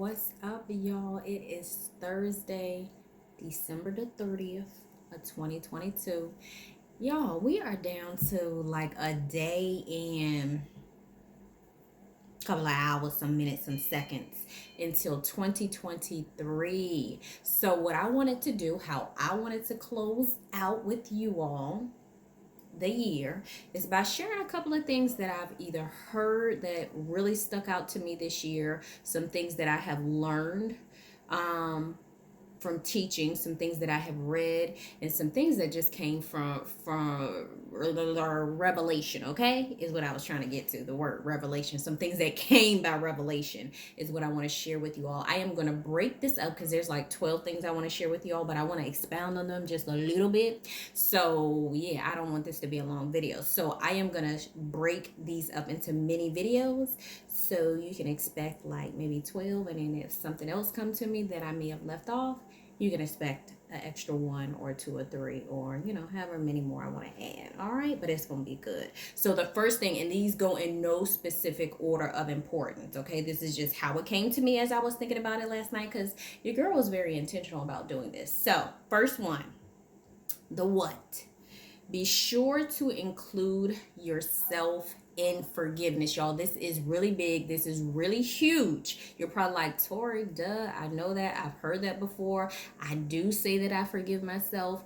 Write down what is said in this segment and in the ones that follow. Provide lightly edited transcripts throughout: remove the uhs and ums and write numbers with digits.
What's up, y'all? It is Thursday, December the 30th of 2022. Y'all, we are down to like a day and a couple of hours, some minutes, some seconds until 2023. So, what I wanted to do, how I wanted to close out with you all the year is by sharing a couple of things that I've either heard that really stuck out to me this year, some things that I have learned um, from teaching, some things that I have read, and some things that just came from revelation. Okay, is what I was trying to get to. The word revelation. Some things that came by revelation is what I want to share with you all. I am going to break this up because there's like 12 things I want to share with you all, but I want to expound on them just a little bit. So yeah, I don't want this to be a long video. So I am going to break these up into mini videos. So you can expect like maybe 12, and then if something else comes to me that I may have left off, you can expect an extra one or two or three, or however many more I want to add. All right, but it's gonna be good. So the first thing, and these go in no specific order of importance. Okay, this is just how it came to me as I was thinking about it last night, because your girl was very intentional about doing this. So first one, the what. Be sure to include yourself in forgiveness, y'all. This is really big. This is really huge. You're probably like, Tori, duh, I know that. I've heard that before. I do say that I forgive myself.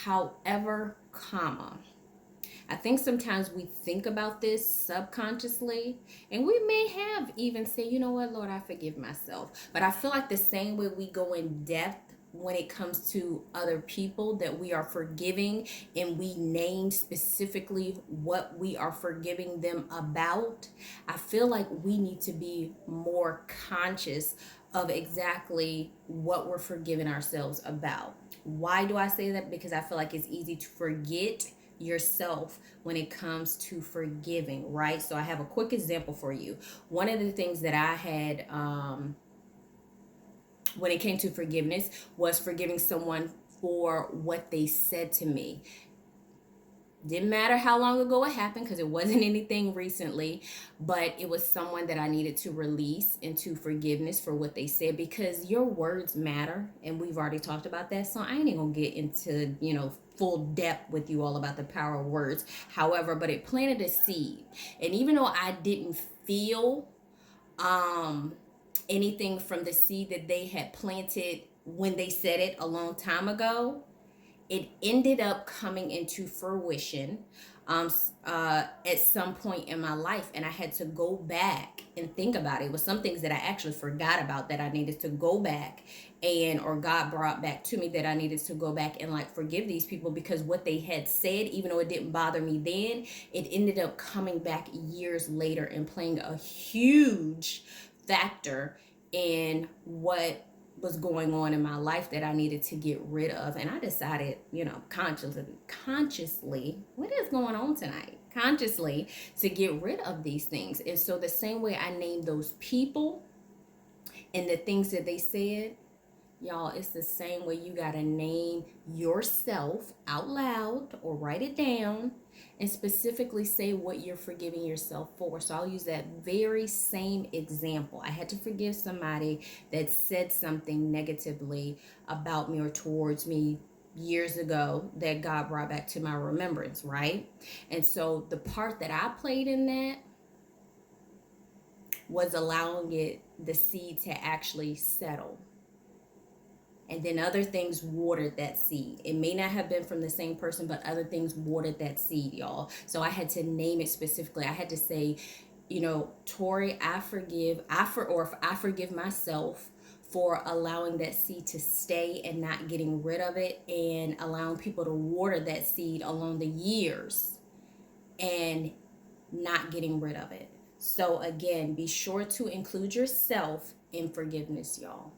However, I think sometimes we think about this subconsciously, and we may have even say, you know what, Lord, I forgive myself. But I feel like the same way we go in depth when it comes to other people that we are forgiving, and we name specifically what we are forgiving them about, I feel like we need to be more conscious of exactly what we're forgiving ourselves about. Why do I say that? Because I feel like it's easy to forget yourself when it comes to forgiving, right? So I have a quick example for you. One of the things that I had when it came to forgiveness was forgiving someone for what they said to me. Didn't matter how long ago it happened, because it wasn't anything recently, but it was someone that I needed to release into forgiveness for what they said, because your words matter, and we've already talked about that. So I ain't even gonna get into full depth with you all about the power of words. However, but it planted a seed, and even though I didn't feel anything from the seed that they had planted when they said it a long time ago, it ended up coming into fruition at some point in my life, and I had to go back and think about it. It was some things that I actually forgot about that I needed to go back, and or God brought back to me that I needed to go back and like forgive these people, because what they had said, even though it didn't bother me then, it ended up coming back years later and playing a huge factor in what was going on in my life that I needed to get rid of. And I decided, consciously, what is going on tonight? Consciously, to get rid of these things. And so the same way I named those people and the things that they said, y'all, it's the same way you gotta name yourself out loud or write it down and specifically say what you're forgiving yourself for. So I'll use that very same example. I had to forgive somebody that said something negatively about me or towards me years ago that God brought back to my remembrance, right? And so the part that I played in that was allowing the seed to actually settle, and then other things watered that seed. It may not have been from the same person, but other things watered that seed, y'all. So I had to name it specifically. I had to say, Tori, I forgive myself for allowing that seed to stay and not getting rid of it, and allowing people to water that seed along the years and not getting rid of it. So again, be sure to include yourself in forgiveness, y'all.